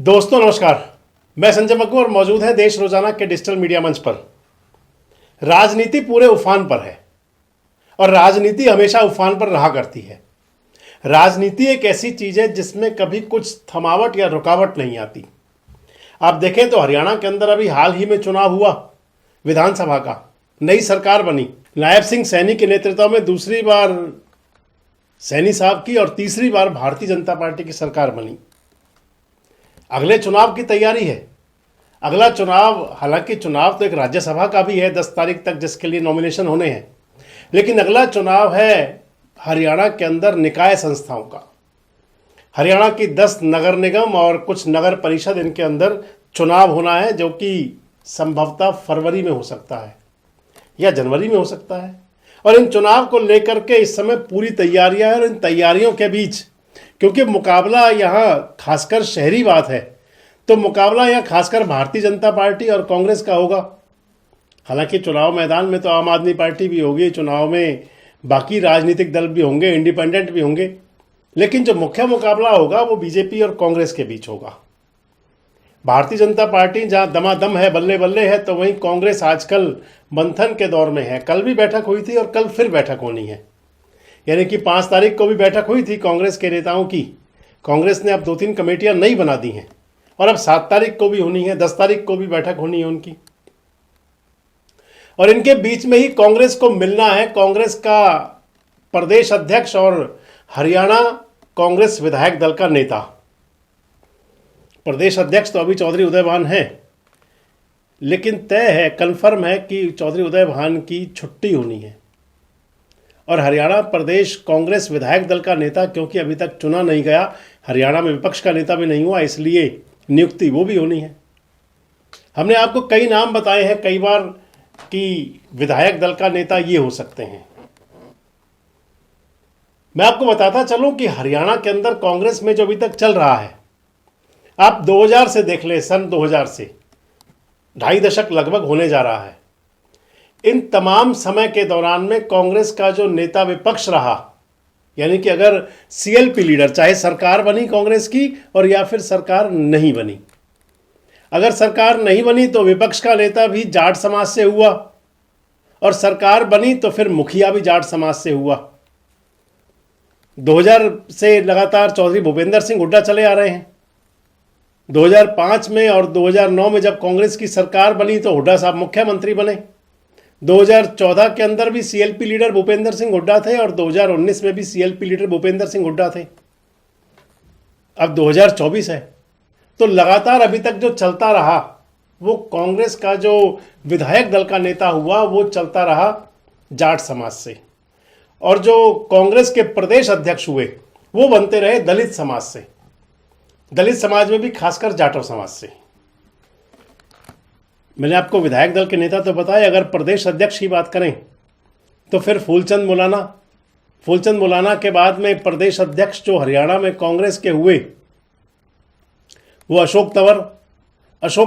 दोस्तों नमस्कार, मैं संजय मक्कू और मौजूद है देश रोजाना के डिजिटल मीडिया मंच पर। राजनीति पूरे उफान पर है और राजनीति हमेशा उफान पर रहा करती है। राजनीति एक ऐसी चीज है जिसमें कभी कुछ थमावट या रुकावट नहीं आती। आप देखें तो हरियाणा के अंदर अभी हाल ही में चुनाव हुआ विधानसभा का, नई सरकार बनी। नायब सिंह सैनी के नेतृत्व में दूसरी बार सैनी साहब की और तीसरी बार भारतीय जनता पार्टी की सरकार बनी। अगले चुनाव की तैयारी है। अगला चुनाव, हालांकि चुनाव तो एक राज्यसभा का भी है 10 तारीख तक, जिसके लिए नॉमिनेशन होने हैं, लेकिन अगला चुनाव है हरियाणा के अंदर निकाय संस्थाओं का। हरियाणा की 10 नगर निगम और कुछ नगर परिषद, इनके अंदर चुनाव होना है, जो कि संभवतः फरवरी में हो सकता है या जनवरी में हो सकता है। और इन चुनाव को लेकर के इस समय पूरी तैयारियां हैं। और इन तैयारियों के बीच, क्योंकि मुकाबला यहाँ खासकर शहरी बात है, तो मुकाबला यहाँ खासकर भारतीय जनता पार्टी और कांग्रेस का होगा। हालांकि चुनाव मैदान में तो आम आदमी पार्टी भी होगी, चुनाव में बाकी राजनीतिक दल भी होंगे, इंडिपेंडेंट भी होंगे, लेकिन जो मुख्य मुकाबला होगा वो बीजेपी और कांग्रेस के बीच होगा। भारतीय जनता पार्टी जहाँ दमादम है, बल्ले बल्ले है, तो वहीं कांग्रेस आजकल मंथन के दौर में है। कल भी बैठक हुई थी और कल फिर बैठक होनी है, यानी कि 5 तारीख को भी बैठक हुई थी कांग्रेस के नेताओं की। कांग्रेस ने अब 2-3 कमेटियां नई बना दी हैं और अब 7 तारीख को भी होनी है, 10 तारीख को भी बैठक होनी है उनकी। और इनके बीच में ही कांग्रेस को मिलना है कांग्रेस का प्रदेश अध्यक्ष और हरियाणा कांग्रेस विधायक दल का नेता। प्रदेश अध्यक्ष तो अभी चौधरी उदय भान है, लेकिन तय है, कन्फर्म है कि चौधरी उदय भान की छुट्टी होनी है। और हरियाणा प्रदेश कांग्रेस विधायक दल का नेता, क्योंकि अभी तक चुना नहीं गया, हरियाणा में विपक्ष का नेता भी नहीं हुआ, इसलिए नियुक्ति वो भी होनी है। हमने आपको कई नाम बताए हैं कई बार कि विधायक दल का नेता ये हो सकते हैं। मैं आपको बताता चलूं कि हरियाणा के अंदर कांग्रेस में जो अभी तक चल रहा है, आप 2000 से देख ले, सन 2000 से 2.5 दशक लगभग होने जा रहा है। इन तमाम समय के दौरान में कांग्रेस का जो नेता विपक्ष रहा, यानी कि अगर सीएलपी लीडर, चाहे सरकार बनी कांग्रेस की और या फिर सरकार नहीं बनी, अगर सरकार नहीं बनी तो विपक्ष का नेता भी जाट समाज से हुआ और सरकार बनी तो फिर मुखिया भी जाट समाज से हुआ। 2000 से लगातार चौधरी भूपेंद्र सिंह हुड्डा चले आ रहे हैं। 2005 में और 2009 में जब कांग्रेस की सरकार बनी तो हुड्डा साहब मुख्यमंत्री बने। 2014 के अंदर भी सीएलपी लीडर भूपेंद्र सिंह हुड्डा थे और 2019 में भी सीएलपी लीडर भूपेंद्र सिंह हुड्डा थे। अब 2024 है, तो लगातार अभी तक जो चलता रहा वो कांग्रेस का जो विधायक दल का नेता हुआ वो चलता रहा जाट समाज से, और जो कांग्रेस के प्रदेश अध्यक्ष हुए वो बनते रहे दलित समाज से। दलित समाज में भी खासकर जाटव समाज से। मैंने आपको विधायक दल के नेता तो बताए, अगर प्रदेश अध्यक्ष की बात करें तो फिर फूलचंद मुलाना के बाद में प्रदेश अध्यक्ष जो हरियाणा में कांग्रेस के हुए वो अशोक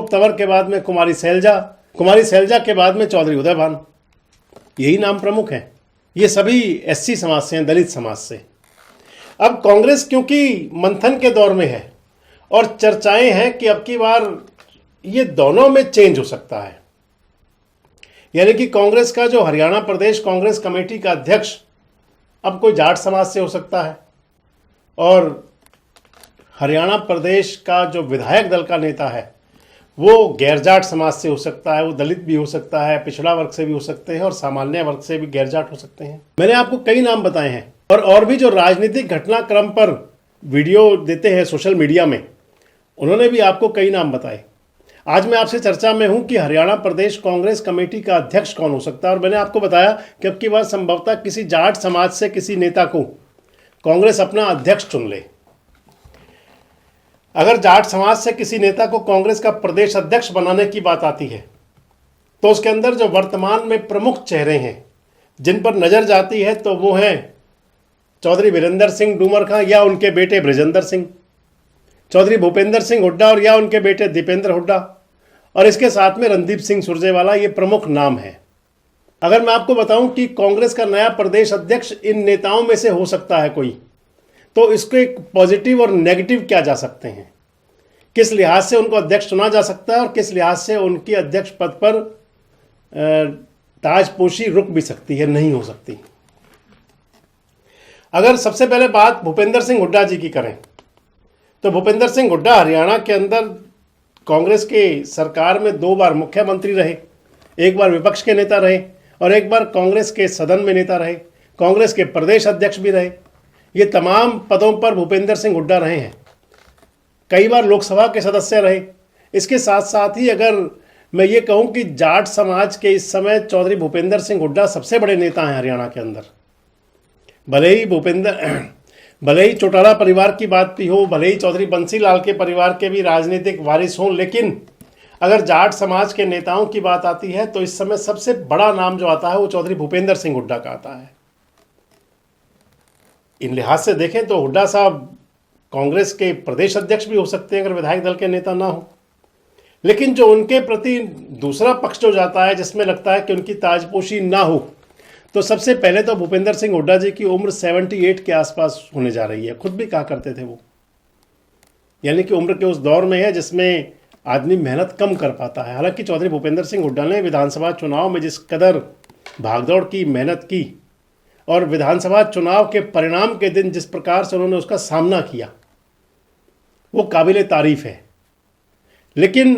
तंवर के बाद में कुमारी सैलजा के बाद में चौधरी उदय भान। यही नाम प्रमुख हैं। ये सभी एससी समाज से हैं, दलित समाज से। अब कांग्रेस क्योंकि मंथन के दौर में है और चर्चाएं हैं कि अब की बार ये दोनों में चेंज हो सकता है, यानी कि कांग्रेस का जो हरियाणा प्रदेश कांग्रेस कमेटी का अध्यक्ष अब कोई जाट समाज से हो सकता है और हरियाणा प्रदेश का जो विधायक दल का नेता है वो गैर जाट समाज से हो सकता है। वो दलित भी हो सकता है, पिछड़ा वर्ग से भी हो सकते हैं और सामान्य वर्ग से भी गैर जाट हो सकते हैं। मैंने आपको कई नाम बताए हैं और भी जो राजनीतिक घटनाक्रम पर वीडियो देते हैं सोशल मीडिया में, उन्होंने भी आपको कई नाम बताए। आज मैं आपसे चर्चा में हूं कि हरियाणा प्रदेश कांग्रेस कमेटी का अध्यक्ष कौन हो सकता है, और मैंने आपको बताया कि अब की बार संभवतः किसी जाट समाज से किसी नेता को कांग्रेस अपना अध्यक्ष चुन ले। अगर जाट समाज से किसी नेता को कांग्रेस का प्रदेश अध्यक्ष बनाने की बात आती है तो उसके अंदर जो वर्तमान में प्रमुख चेहरे हैं जिन पर नजर जाती है तो वो हैं चौधरी वीरेंद्र सिंह डूमरखां या उनके बेटे बृजेंद्र सिंह, चौधरी भूपेंद्र सिंह हुड्डा और या उनके बेटे दीपेंद्र हुड्डा, और इसके साथ में रणदीप सिंह सुरजेवाला। ये प्रमुख नाम है। अगर मैं आपको बताऊं कि कांग्रेस का नया प्रदेश अध्यक्ष इन नेताओं में से हो सकता है कोई, तो इसको एक पॉजिटिव और नेगेटिव क्या जा सकते हैं। किस लिहाज से उनको अध्यक्ष चुना जा सकता है और किस लिहाज से उनकी अध्यक्ष पद पर ताजपोशी रुक भी सकती है, नहीं हो सकती। अगर सबसे पहले बात भूपेंद्र सिंह हुड्डा जी की करें तो भूपेंद्र सिंह हुड्डा हरियाणा के अंदर कांग्रेस के सरकार में 2 बार मुख्यमंत्री रहे, 1 बार विपक्ष के नेता रहे और 1 बार कांग्रेस के सदन में नेता रहे, कांग्रेस के प्रदेश अध्यक्ष भी रहे। ये तमाम पदों पर भूपेंद्र सिंह हुड्डा रहे हैं। कई बार लोकसभा के सदस्य रहे। इसके साथ साथ ही अगर मैं ये कहूं कि जाट समाज के इस समय चौधरी भूपेंद्र सिंह हुड्डा सबसे बड़े नेता हैं हरियाणा के अंदर। भले ही चौटाला परिवार की बात भी हो, भले ही चौधरी बंसी लाल के परिवार के भी राजनीतिक वारिस हों, लेकिन अगर जाट समाज के नेताओं की बात आती है तो इस समय सबसे बड़ा नाम जो आता है वो चौधरी भूपेंद्र सिंह हुड्डा का आता है। इन लिहाज से देखें तो हुड्डा साहब कांग्रेस के प्रदेश अध्यक्ष भी हो सकते हैं अगर विधायक दल के नेता ना हो, लेकिन जो उनके प्रति दूसरा पक्ष जो जाता है जिसमें लगता है कि उनकी ताजपोशी ना हो, तो सबसे पहले तो भूपेंद्र सिंह हुड्डा जी की उम्र 78 के आसपास होने जा रही है। खुद भी कहा करते थे वो, यानी कि उम्र के उस दौर में है जिसमें आदमी मेहनत कम कर पाता है। हालांकि चौधरी भूपेंद्र सिंह हुड्डा ने विधानसभा चुनाव में जिस कदर भागदौड़ की, मेहनत की और विधानसभा चुनाव के परिणाम के दिन जिस प्रकार से उन्होंने उसका सामना किया, वो काबिले तारीफ है। लेकिन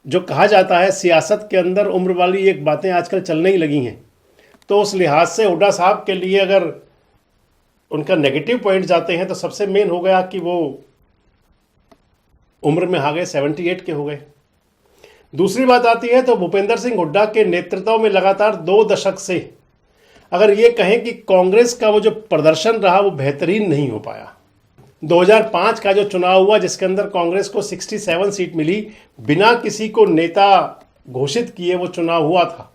जो कहा जाता है सियासत के अंदर उम्र वाली एक बातें आजकल चलने ही लगी हैं, तो उस लिहाज से हुड्डा साहब के लिए अगर उनका नेगेटिव पॉइंट जाते हैं तो सबसे मेन हो गया कि वो उम्र में आ गए, 78 के हो गए। दूसरी बात आती है तो भूपेंद्र सिंह हुड्डा के नेतृत्व में लगातार 2 दशक से अगर ये कहें कि कांग्रेस का वो जो प्रदर्शन रहा वो बेहतरीन नहीं हो पाया। 2005 का जो चुनाव हुआ जिसके अंदर कांग्रेस को 67 सीट मिली, बिना किसी को नेता घोषित किए वो चुनाव हुआ था।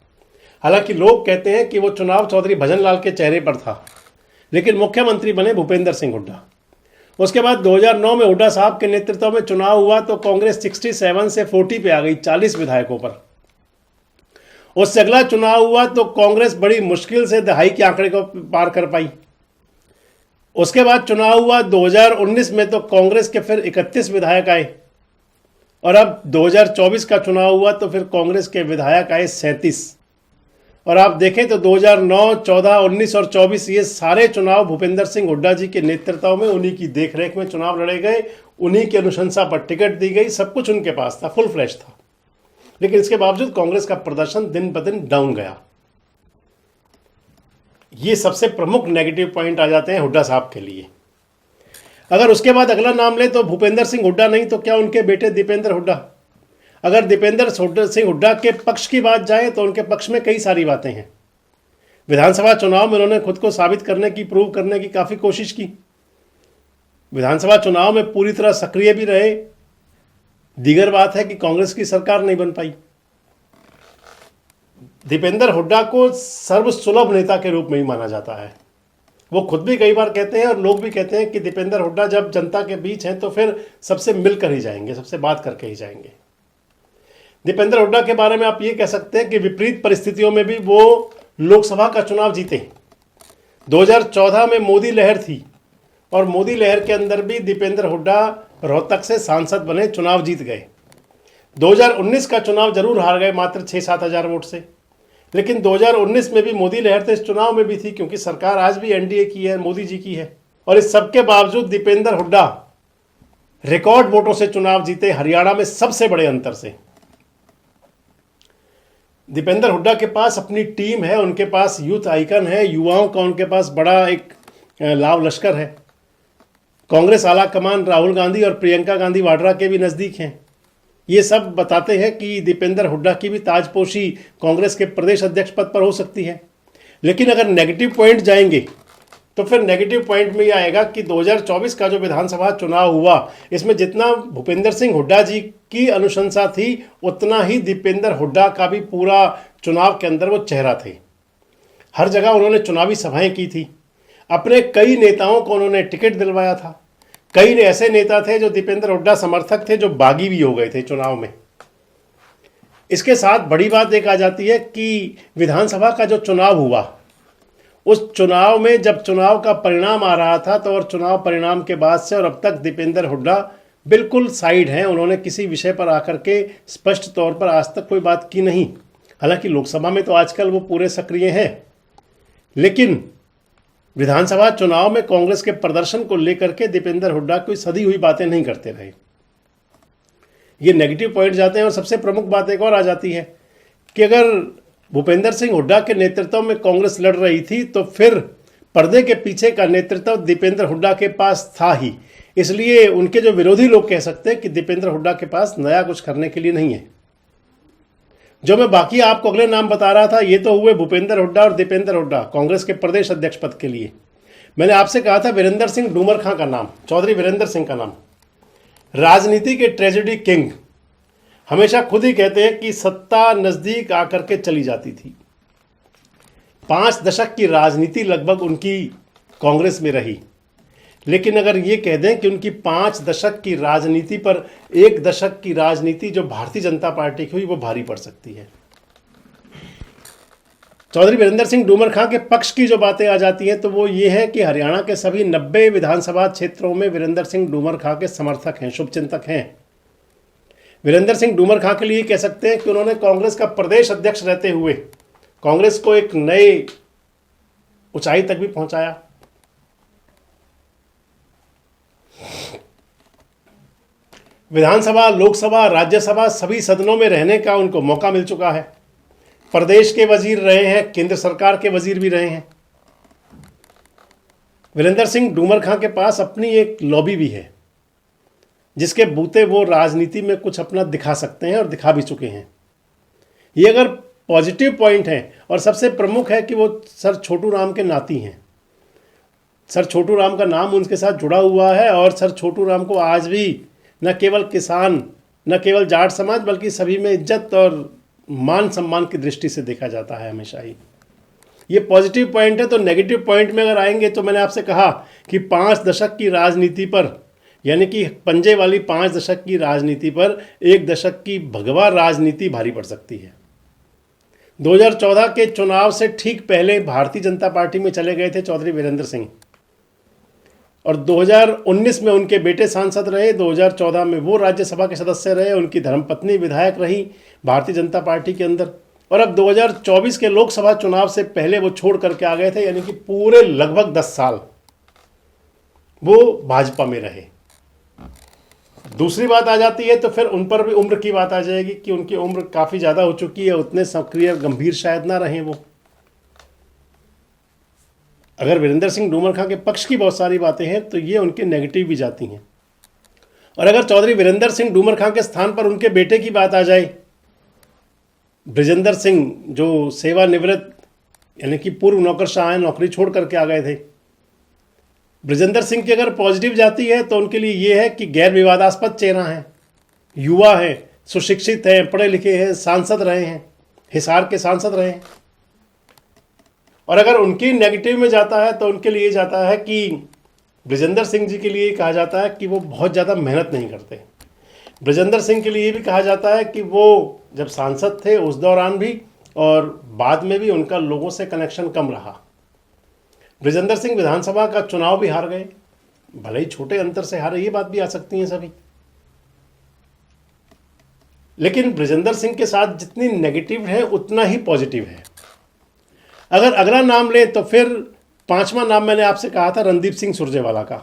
हालांकि लोग कहते हैं कि वो चुनाव चौधरी भजनलाल के चेहरे पर था, लेकिन मुख्यमंत्री बने भूपेंद्र सिंह हुड्डा। उसके बाद 2009 में हुड्डा साहब के नेतृत्व में चुनाव हुआ तो कांग्रेस 67 से 40 पे आ गई, 40 विधायकों पर। उससे अगला चुनाव हुआ तो कांग्रेस बड़ी मुश्किल से दहाई के आंकड़े को पार कर पाई। उसके बाद चुनाव हुआ 2019 में तो कांग्रेस के फिर 31 विधायक आए और अब 2024 का चुनाव हुआ तो फिर कांग्रेस के विधायक आए 37। और आप देखें तो 2009, 14, 19 और 24 ये सारे चुनाव भूपेंद्र सिंह हुड्डा जी के नेतृत्व में, उन्हीं की देखरेख में चुनाव लड़े गए, उन्हीं की अनुशंसा पर टिकट दी गई, सब कुछ उनके पास था, फुल फ्लैश था। लेकिन इसके बावजूद कांग्रेस का प्रदर्शन दिन ब दिन डाउन गया। ये सबसे प्रमुख नेगेटिव पॉइंट आ जाते हैं हुड्डा साहब के लिए। अगर उसके बाद अगला नाम ले तो भूपेंद्र सिंह हुड्डा नहीं तो क्या उनके बेटे दीपेंद्र हुड्डा। अगर दीपेंद्र सिंह हुड्डा के पक्ष की बात जाए तो उनके पक्ष में कई सारी बातें हैं। विधानसभा चुनाव में उन्होंने खुद को साबित करने की, प्रूव करने की काफ़ी कोशिश की। विधानसभा चुनाव में पूरी तरह सक्रिय भी रहे। दीगर बात है कि कांग्रेस की सरकार नहीं बन पाई। दीपेंद्र हुड्डा को सर्वसुलभ नेता के रूप में ही माना जाता है। वो खुद भी कई बार कहते हैं और लोग भी कहते हैं कि दीपेंद्र हुड्डा जब जनता के बीच हैं तो फिर सबसे मिलकर ही जाएंगे, सबसे बात करके ही जाएंगे। दीपेंद्र हुड्डा के बारे में आप ये कह सकते हैं कि विपरीत परिस्थितियों में भी वो लोकसभा का चुनाव जीते। 2014 में मोदी लहर थी और मोदी लहर के अंदर भी दीपेंद्र हुड्डा रोहतक से सांसद बने, चुनाव जीत गए। 2019 का चुनाव जरूर हार गए मात्र 6-7 हज़ार वोट से, लेकिन 2019 में भी मोदी लहर तो इस चुनाव में भी थी क्योंकि सरकार आज भी एनडीए की है, मोदी जी की है। और इस सबके बावजूद दीपेंद्र हुड्डा रिकॉर्ड वोटों से चुनाव जीते, हरियाणा में सबसे बड़े अंतर से। दीपेंद्र हुड्डा के पास अपनी टीम है, उनके पास यूथ आइकन है, युवाओं का उनके पास बड़ा एक लाव लश्कर है। कांग्रेस आला कमान राहुल गांधी और प्रियंका गांधी वाड्रा के भी नज़दीक हैं। ये सब बताते हैं कि दीपेंद्र हुड्डा की भी ताजपोशी कांग्रेस के प्रदेश अध्यक्ष पद पर हो सकती है। लेकिन अगर नेगेटिव पॉइंट जाएंगे तो फिर नेगेटिव पॉइंट में ये आएगा कि 2024 का जो विधानसभा चुनाव हुआ, इसमें जितना भूपेंद्र सिंह हुड्डा जी की अनुशंसा थी उतना ही दीपेंद्र हुड्डा का भी पूरा चुनाव के अंदर वो चेहरा थे। हर जगह उन्होंने चुनावी सभाएं की थी, अपने कई नेताओं को उन्होंने टिकट दिलवाया था। कई ऐसे नेता थे जो दीपेंद्र हुड्डा समर्थक थे, जो बागी भी हो गए थे चुनाव में। इसके साथ बड़ी बात एक आ जाती है कि विधानसभा का जो चुनाव हुआ, उस चुनाव में जब चुनाव का परिणाम आ रहा था तो और चुनाव परिणाम के बाद से और अब तक दीपेंद्र हुड्डा बिल्कुल साइड हैं। उन्होंने किसी विषय पर आकर के स्पष्ट तौर पर आज तक कोई बात की नहीं। हालांकि लोकसभा में तो आजकल वो पूरे सक्रिय हैं, लेकिन विधानसभा चुनाव में कांग्रेस के प्रदर्शन को लेकर के दीपेंद्र हुड्डा कोई सधी हुई बातें नहीं करते रहे। ये नेगेटिव पॉइंट जाते हैं। और सबसे प्रमुख बात एक और आ जाती है कि अगर भूपेंद्र सिंह हुड्डा के नेतृत्व में कांग्रेस लड़ रही थी तो फिर पर्दे के पीछे का नेतृत्व दीपेंद्र हुड्डा के पास था ही। इसलिए उनके जो विरोधी लोग कह सकते हैं कि दीपेंद्र हुड्डा के पास नया कुछ करने के लिए नहीं है। जो मैं बाकी आपको अगले नाम बता रहा था, ये तो हुए भूपेंद्र हुड्डा और दीपेंद्र हुड्डा कांग्रेस के प्रदेश अध्यक्ष पद के लिए। मैंने आपसे कहा था वीरेंद्र सिंह डूमर खां का नाम, चौधरी वीरेंद्र सिंह का नाम, राजनीति के ट्रेजेडी किंग। हमेशा खुद ही कहते हैं कि सत्ता नजदीक आकर के चली जाती थी। 5 दशक की राजनीति लगभग उनकी कांग्रेस में रही, लेकिन अगर ये कह दें कि उनकी 5 दशक की राजनीति पर 1 दशक की राजनीति जो भारतीय जनता पार्टी की हुई वो भारी पड़ सकती है। चौधरी वीरेंद्र सिंह डूमर खां के पक्ष की जो बातें आ जाती हैं तो वो ये है कि हरियाणा के सभी 90 विधानसभा क्षेत्रों में वीरेंद्र सिंह डूमर खां के समर्थक हैं, शुभचिंतक हैं। वीरेंद्र सिंह डूमर खां के लिए कह सकते हैं कि उन्होंने कांग्रेस का प्रदेश अध्यक्ष रहते हुए कांग्रेस को एक नए ऊंचाई तक भी पहुंचाया। विधानसभा, लोकसभा, राज्यसभा सभी सदनों में रहने का उनको मौका मिल चुका है। प्रदेश के वजीर रहे हैं, केंद्र सरकार के वजीर भी रहे हैं। वीरेंद्र सिंह डूमर खां के पास अपनी एक लॉबी भी है, जिसके बूते वो राजनीति में कुछ अपना दिखा सकते हैं और दिखा भी चुके हैं। ये अगर पॉजिटिव पॉइंट है। और सबसे प्रमुख है कि वो सर छोटू राम के नाती हैं। सर छोटू राम का नाम उनके साथ जुड़ा हुआ है और सर छोटू राम को आज भी न केवल किसान, न केवल जाट समाज, बल्कि सभी में इज्जत और मान सम्मान की दृष्टि से देखा जाता है हमेशा ही। ये पॉजिटिव पॉइंट है। तो नेगेटिव पॉइंट में अगर आएंगे तो मैंने आपसे कहा कि 5 दशक की राजनीति पर, यानी कि पंजे वाली 5 दशक की राजनीति पर 1 दशक की भगवा राजनीति भारी पड़ सकती है। 2014 के चुनाव से ठीक पहले भारतीय जनता पार्टी में चले गए थे चौधरी वीरेंद्र सिंह, और 2019 में उनके बेटे सांसद रहे, 2014 में वो राज्यसभा के सदस्य रहे, उनकी धर्मपत्नी विधायक रही भारतीय जनता पार्टी के अंदर, और अब 2024 के लोकसभा चुनाव से पहले वो छोड़ करके आ गए थे। यानी कि पूरे लगभग 10 साल वो भाजपा में रहे। दूसरी बात आ जाती है तो फिर उन पर भी उम्र की बात आ जाएगी कि उनकी उम्र काफ़ी ज़्यादा हो चुकी है, उतने सक्रिय गंभीर शायद ना रहें वो। अगर वीरेंद्र सिंह डूमर खां के पक्ष की बहुत सारी बातें हैं तो ये उनके नेगेटिव भी जाती हैं। और अगर चौधरी वीरेंद्र सिंह डूमर खां के स्थान पर उनके बेटे की बात आ जाए, बृजेंद्र सिंह, जो सेवानिवृत्त यानी कि पूर्व नौकरशाह हैं, नौकरी छोड़ करके आ गए थे। बृजेंद्र सिंह की अगर पॉजिटिव जाती है तो उनके लिए ये है कि गैर विवादास्पद चेहरा हैं, युवा हैं, सुशिक्षित हैं, पढ़े लिखे हैं, सांसद रहे हैं, हिसार के सांसद रहे हैं। और अगर उनकी नेगेटिव में जाता है तो उनके लिए जाता है कि बृजेंद्र सिंह जी के लिए कहा जाता है कि वो बहुत ज़्यादा मेहनत नहीं करते। बृजेंद्र सिंह के लिए भी कहा जाता है कि वो जब सांसद थे उस दौरान भी और बाद में भी उनका लोगों से कनेक्शन कम रहा। बृजेंद्र सिंह विधानसभा का चुनाव भी हार गए, भले ही छोटे अंतर से हारे, ये बात भी आ सकती है सभी। लेकिन बृजेंद्र सिंह के साथ जितनी नेगेटिव है उतना ही पॉजिटिव है। अगर अगला नाम लें तो फिर 5वां नाम मैंने आपसे कहा था रणदीप सिंह सुरजेवाला का।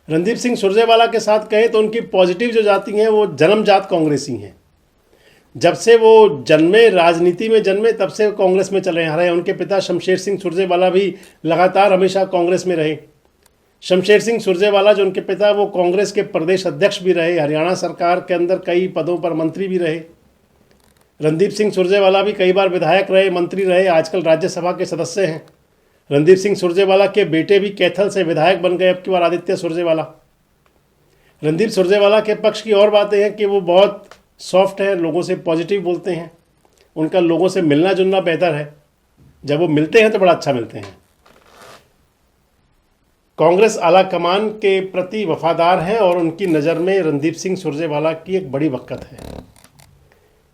रणदीप सिंह सुरजेवाला के साथ कहें तो उनकी पॉजिटिव जो जाती हैं वो जन्मजात कांग्रेसी हैं। जब से वो जन्मे, राजनीति में जन्मे, तब से कांग्रेस में चले आ रहे हैं। उनके पिता शमशेर सिंह सुरजेवाला भी लगातार हमेशा कांग्रेस में रहे। शमशेर सिंह सुरजेवाला जो उनके पिता, वो कांग्रेस के प्रदेश अध्यक्ष भी रहे, हरियाणा सरकार के अंदर कई पदों पर मंत्री भी रहे। रणदीप सिंह सुरजेवाला भी कई बार विधायक रहे, मंत्री रहे, आजकल राज्यसभा के सदस्य हैं। रणदीप सिंह सुरजेवाला के बेटे भी कैथल से विधायक बन गए, अब की बार आदित्य सुरजेवाला। रणदीप सुरजेवाला के पक्ष की और बातें हैं कि वो बहुत सॉफ्ट है, लोगों से पॉजिटिव बोलते हैं, उनका लोगों से मिलना जुलना बेहतर है, जब वो मिलते हैं तो बड़ा अच्छा मिलते हैं। कांग्रेस आला कमान के प्रति वफादार हैं और उनकी नज़र में रणदीप सिंह सुरजेवाला की एक बड़ी वक़्त है।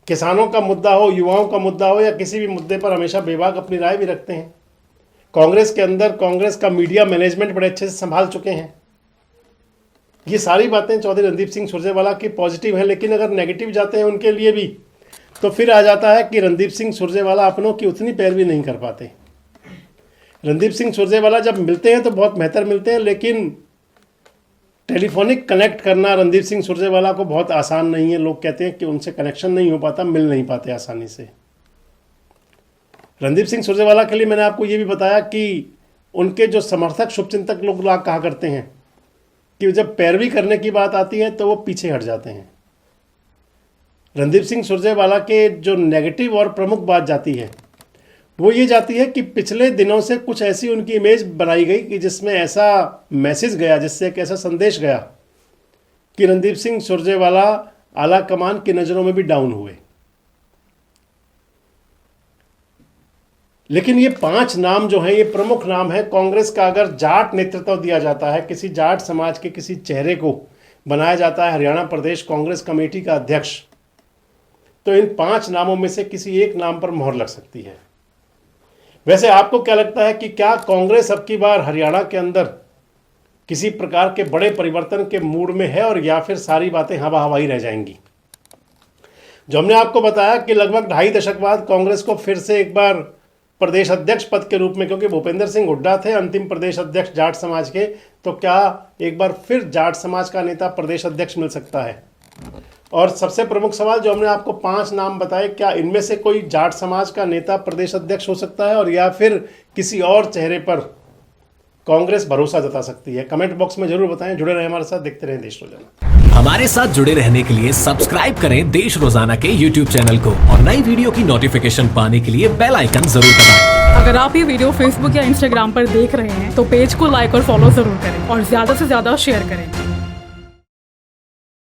किसानों का मुद्दा हो, युवाओं का मुद्दा हो या किसी भी मुद्दे पर हमेशा बेबाक अपनी राय भी रखते हैं। कांग्रेस के अंदर कांग्रेस का मीडिया मैनेजमेंट बड़े अच्छे से संभाल चुके हैं। ये सारी बातें चौधरी रणदीप सिंह सुरजेवाला की पॉजिटिव हैं, लेकिन अगर नेगेटिव जाते हैं उनके लिए भी, तो फिर आ जाता है कि रणदीप सिंह सुरजेवाला अपनों की उतनी पैरवी नहीं कर पाते। रणदीप सिंह सुरजेवाला जब मिलते हैं तो बहुत बेहतर मिलते हैं, लेकिन टेलीफोनिक कनेक्ट करना रणदीप सिंह सुरजेवाला को बहुत आसान नहीं है। लोग कहते हैं कि उनसे कनेक्शन नहीं हो पाता, मिल नहीं पाते आसानी से। रणदीप सिंह सुरजेवाला के लिए मैंने आपको ये भी बताया कि उनके जो समर्थक शुभचिंतक लोग कहा करते हैं कि जब पैरवी करने की बात आती है तो वो पीछे हट जाते हैं। रणदीप सिंह सुरजेवाला के जो नेगेटिव और प्रमुख बात जाती है वो ये जाती है कि पिछले दिनों से कुछ ऐसी उनकी इमेज बनाई गई कि जिसमें ऐसा मैसेज गया, जिससे एक ऐसा संदेश गया कि रणदीप सिंह सुरजेवाला आला कमान की नज़रों में भी डाउन हुए। लेकिन ये 5 नाम जो हैं, ये प्रमुख नाम है कांग्रेस का। अगर जाट नेतृत्व दिया जाता है, किसी जाट समाज के किसी चेहरे को बनाया जाता है हरियाणा प्रदेश कांग्रेस कमेटी का अध्यक्ष, तो इन 5 नामों में से किसी एक नाम पर मोहर लग सकती है। वैसे आपको क्या लगता है कि क्या कांग्रेस अब की बार हरियाणा के अंदर किसी प्रकार के बड़े परिवर्तन के मूड में है, और या फिर सारी बातें हवा हवाई रह जाएंगी? जो हमने आपको बताया कि लगभग 2.5 दशक बाद कांग्रेस को फिर से एक बार प्रदेश अध्यक्ष पद के रूप में, क्योंकि भूपेंद्र सिंह हुड्डा थे अंतिम प्रदेश अध्यक्ष जाट समाज के, तो क्या एक बार फिर जाट समाज का नेता प्रदेश अध्यक्ष मिल सकता है? और सबसे प्रमुख सवाल जो हमने आपको 5 नाम बताए, क्या इनमें से कोई जाट समाज का नेता प्रदेश अध्यक्ष हो सकता है, और या फिर किसी और चेहरे पर कांग्रेस भरोसा जता सकती है? कमेंट बॉक्स में जरूर बताएं। जुड़े रहें हमारे साथ, देखते रहें देश रोजाना। हमारे साथ जुड़े रहने के लिए सब्सक्राइब करें देश रोजाना के YouTube चैनल को, और नई वीडियो की नोटिफिकेशन पाने के लिए बेल आइकन जरूर दबाएं। अगर आप ये वीडियो Facebook या Instagram पर देख रहे हैं तो पेज को लाइक और फॉलो जरूर करें और ज्यादा से ज्यादा शेयर करें।